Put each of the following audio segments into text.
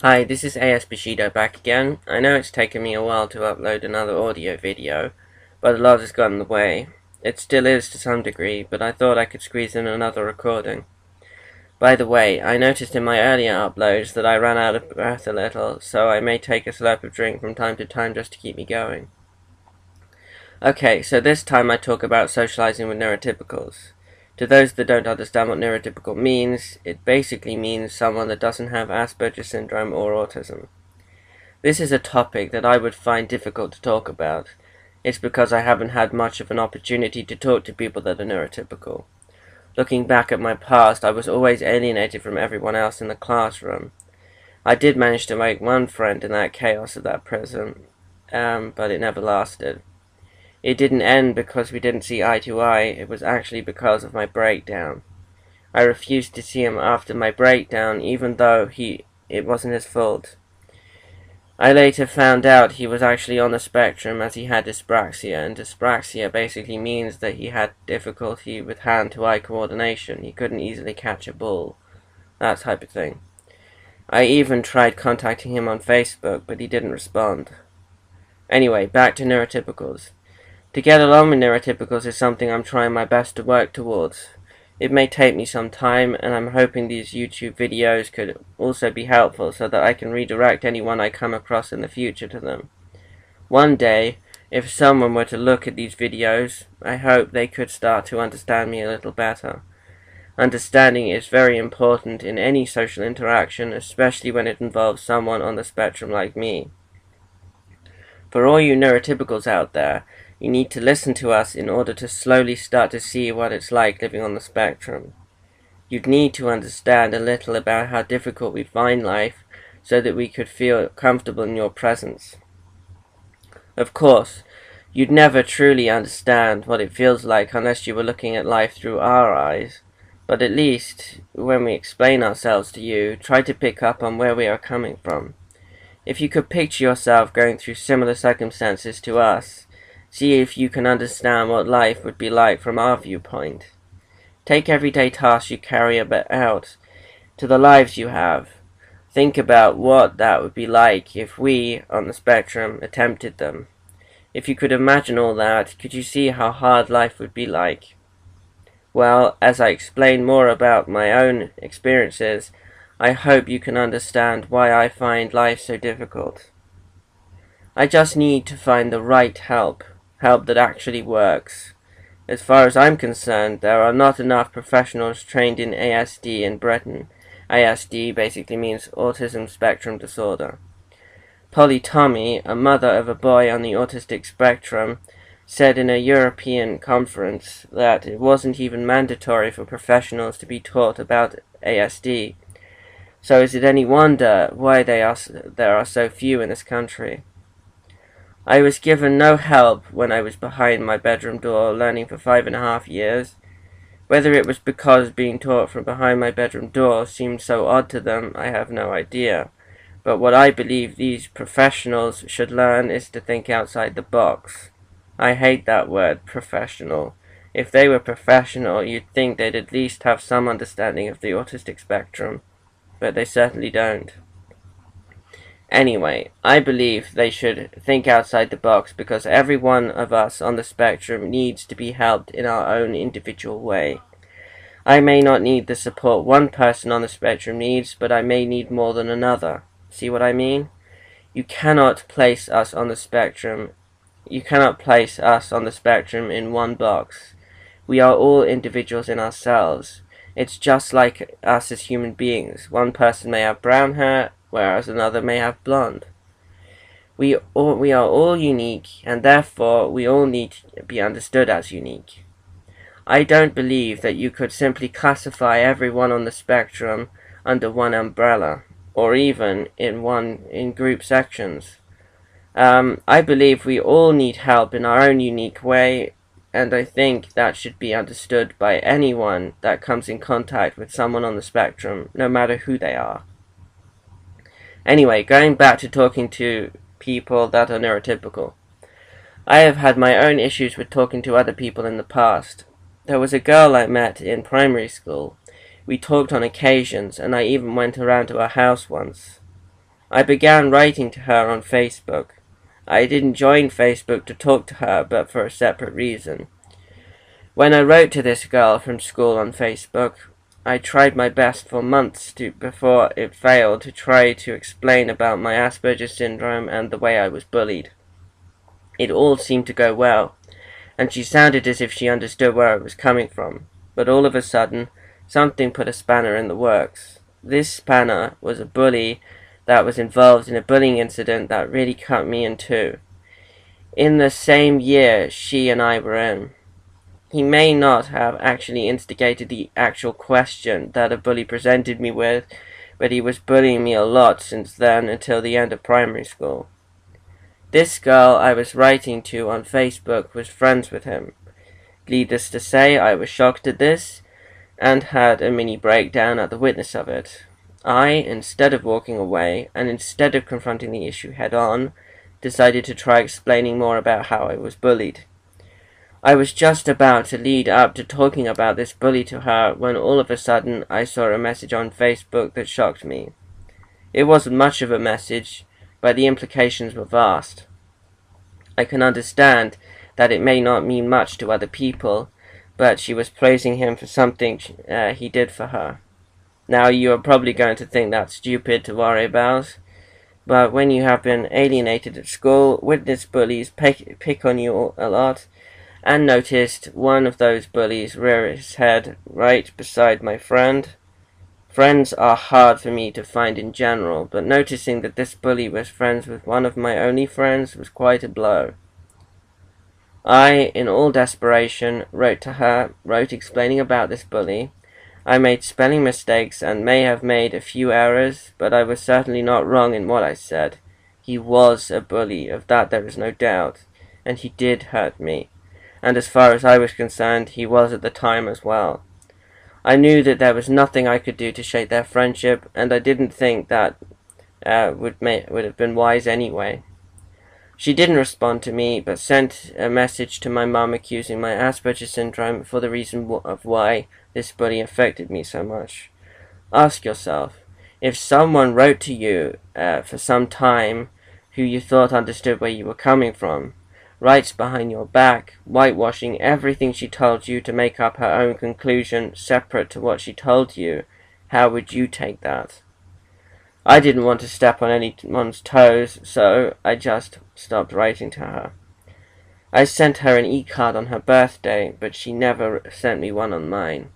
Hi, this is Asperger back again. I know it's taken me a while to upload another audio video, but a lot has got in the way. It still is to some degree, but I thought I could squeeze in another recording. By the way, I noticed in my earlier uploads that I ran out of breath a little, so I may take a slurp of drink from time to time just to keep me going. Okay, so this time I talk about socializing with neurotypicals. To those that don't understand what neurotypical means, it basically means someone that doesn't have Asperger syndrome or autism. This is a topic that I would find difficult to talk about. It's because I haven't had much of an opportunity to talk to people that are neurotypical. Looking back at my past, I was always alienated from everyone else in the classroom. I did manage to make one friend in that chaos of that prison, but it never lasted. It didn't end because we didn't see eye to eye, it was actually because of my breakdown. I refused to see him after my breakdown, even though it wasn't his fault. I later found out he was actually on the spectrum as he had dyspraxia, and dyspraxia basically means that he had difficulty with hand-to-eye coordination. He couldn't easily catch a ball, that type of thing. I even tried contacting him on Facebook, but he didn't respond. Anyway, back to neurotypicals. To get along with neurotypicals is something I'm trying my best to work towards. It may take me some time, and I'm hoping these YouTube videos could also be helpful so that I can redirect anyone I come across in the future to them. One day, if someone were to look at these videos, I hope they could start to understand me a little better. Understanding is very important in any social interaction, especially when it involves someone on the spectrum like me. For all you neurotypicals out there, you need to listen to us in order to slowly start to see what it's like living on the spectrum. You'd need to understand a little about how difficult we find life so that we could feel comfortable in your presence. Of course, you'd never truly understand what it feels like unless you were looking at life through our eyes, but at least, when we explain ourselves to you, try to pick up on where we are coming from. If you could picture yourself going through similar circumstances to us, see if you can understand what life would be like from our viewpoint. Take everyday tasks you carry out to the lives you have. Think about what that would be like if we, on the spectrum, attempted them. If you could imagine all that, could you see how hard life would be like? Well, as I explain more about my own experiences, I hope you can understand why I find life so difficult. I just need to find the right help that actually works. As far as I'm concerned, there are not enough professionals trained in ASD in Britain. ASD basically means Autism Spectrum Disorder. Polly Tommy, a mother of a boy on the autistic spectrum, said in a European conference that it wasn't even mandatory for professionals to be taught about ASD. So is it any wonder why there are so few in this country? I was given no help when I was behind my bedroom door learning for 5.5 years. Whether it was because being taught from behind my bedroom door seemed so odd to them, I have no idea. But what I believe these professionals should learn is to think outside the box. I hate that word, professional. If they were professional, you'd think they'd at least have some understanding of the autistic spectrum, but they certainly don't. Anyway, I believe they should think outside the box because every one of us on the spectrum needs to be helped in our own individual way. I may not need the support one person on the spectrum needs, but I may need more than another. See what I mean? You cannot place us on the spectrum. You cannot place us on the spectrum in one box. We are all individuals in ourselves. It's just like us as human beings. One person may have brown hair, whereas another may have blonde. We are all unique, and therefore we all need to be understood as unique. I don't believe that you could simply classify everyone on the spectrum under one umbrella, or even in group sections. I believe we all need help in our own unique way, and I think that should be understood by anyone that comes in contact with someone on the spectrum, no matter who they are. Anyway, going back to talking to people that are neurotypical. I have had my own issues with talking to other people in the past. There was a girl I met in primary school. We talked on occasions, and I even went around to her house once. I began writing to her on Facebook. I didn't join Facebook to talk to her, but for a separate reason. When I wrote to this girl from school on Facebook, I tried my best for months before it failed to try to explain about my Asperger syndrome and the way I was bullied. It all seemed to go well, and she sounded as if she understood where I was coming from. But all of a sudden, something put a spanner in the works. This spanner was a bully that was involved in a bullying incident that really cut me in two. In the same year she and I were in. He may not have actually instigated the actual question that a bully presented me with, but he was bullying me a lot since then until the end of primary school. This girl I was writing to on Facebook was friends with him. Needless to say, I was shocked at this, and had a mini breakdown at the witness of it. I, instead of walking away, and instead of confronting the issue head-on, decided to try explaining more about how I was bullied. I was just about to lead up to talking about this bully to her when all of a sudden I saw a message on Facebook that shocked me. It wasn't much of a message, but the implications were vast. I can understand that it may not mean much to other people, but she was praising him for something he did for her. Now, you are probably going to think that's stupid to worry about, but when you have been alienated at school, witnessed bullies pick on you a lot, and noticed one of those bullies rear his head right beside my friend. Friends are hard for me to find in general, but noticing that this bully was friends with one of my only friends was quite a blow. I, in all desperation, wrote to her, explaining about this bully. I made spelling mistakes and may have made a few errors, but I was certainly not wrong in what I said. He was a bully, of that there is no doubt, and he did hurt me. And as far as I was concerned, he was at the time as well. I knew that there was nothing I could do to shake their friendship, and I didn't think that would have been wise anyway. She didn't respond to me, but sent a message to my mum accusing my Asperger syndrome for the reason of why this bully affected me so much. Ask yourself, if someone wrote to you for some time who you thought understood where you were coming from, writes behind your back, whitewashing everything she told you to make up her own conclusion separate to what she told you, how would you take that? I didn't want to step on anyone's toes, so I just stopped writing to her. I sent her an e-card on her birthday, but she never sent me one on mine.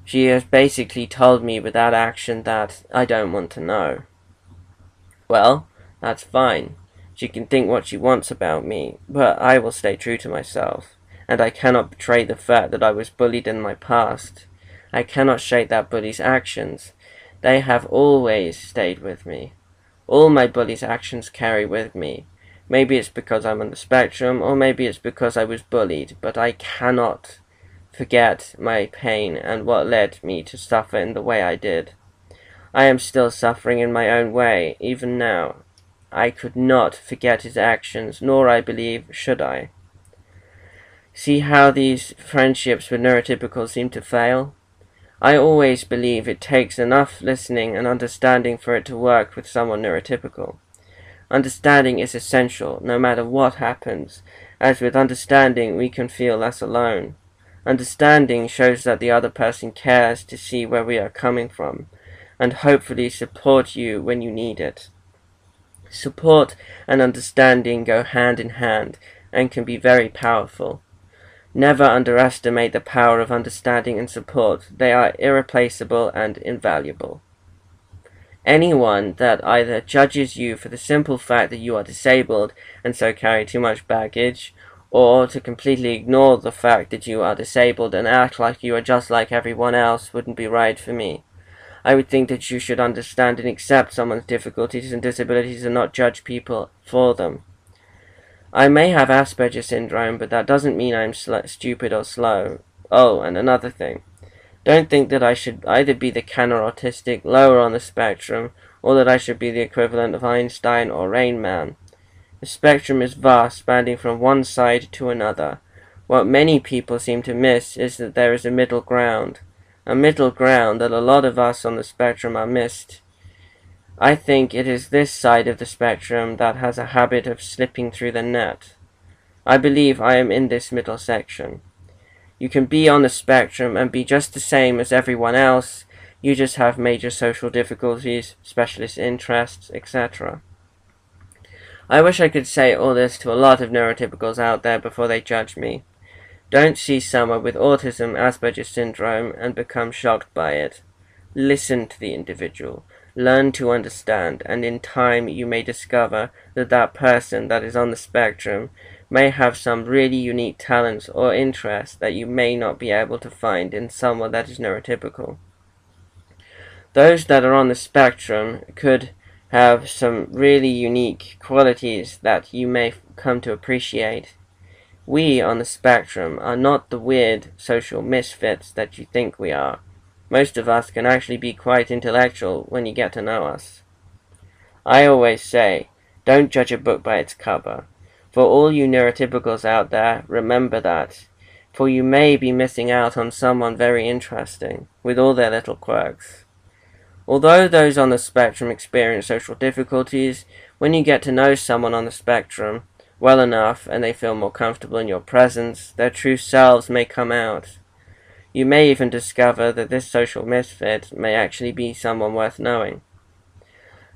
She has basically told me without action that I don't want to know. Well, that's fine. She can think what she wants about me, but I will stay true to myself, and I cannot betray the fact that I was bullied in my past. I cannot shake that bully's actions. They have always stayed with me. All my bully's actions carry with me. Maybe it's because I'm on the spectrum, or maybe it's because I was bullied, but I cannot forget my pain and what led me to suffer in the way I did. I am still suffering in my own way, even now. I could not forget his actions, nor, I believe, should I. See how these friendships with neurotypicals seem to fail? I always believe it takes enough listening and understanding for it to work with someone neurotypical. Understanding is essential, no matter what happens, as with understanding we can feel less alone. Understanding shows that the other person cares to see where we are coming from, and hopefully support you when you need it. Support and understanding go hand in hand, and can be very powerful. Never underestimate the power of understanding and support. They are irreplaceable and invaluable. Anyone that either judges you for the simple fact that you are disabled and so carry too much baggage, or to completely ignore the fact that you are disabled and act like you are just like everyone else, wouldn't be right for me. I would think that you should understand and accept someone's difficulties and disabilities and not judge people for them. I may have Asperger syndrome, but that doesn't mean I'm stupid or slow. Oh, and another thing. Don't think that I should either be the can or autistic, lower on the spectrum, or that I should be the equivalent of Einstein or Rain Man. The spectrum is vast, spanning from one side to another. What many people seem to miss is that there is a middle ground. A middle ground that a lot of us on the spectrum are missed. I think it is this side of the spectrum that has a habit of slipping through the net. I believe I am in this middle section. You can be on the spectrum and be just the same as everyone else, you just have major social difficulties, specialist interests, etc. I wish I could say all this to a lot of neurotypicals out there before they judge me. Don't see someone with autism, Asperger syndrome, and become shocked by it. Listen to the individual, learn to understand, and in time you may discover that that person that is on the spectrum may have some really unique talents or interests that you may not be able to find in someone that is neurotypical. Those that are on the spectrum could have some really unique qualities that you may come to appreciate. We on the spectrum are not the weird social misfits that you think we are. Most of us can actually be quite intellectual when you get to know us. I always say, don't judge a book by its cover. For all you neurotypicals out there, remember that, for you may be missing out on someone very interesting, with all their little quirks. Although those on the spectrum experience social difficulties, when you get to know someone on the spectrum well enough and they feel more comfortable in your presence, their true selves may come out. You may even discover that this social misfit may actually be someone worth knowing.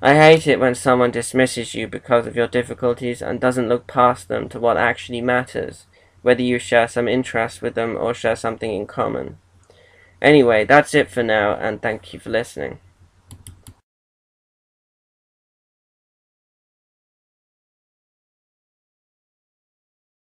I hate it when someone dismisses you because of your difficulties and doesn't look past them to what actually matters, whether you share some interest with them or share something in common. Anyway, that's it for now, and thank you for listening.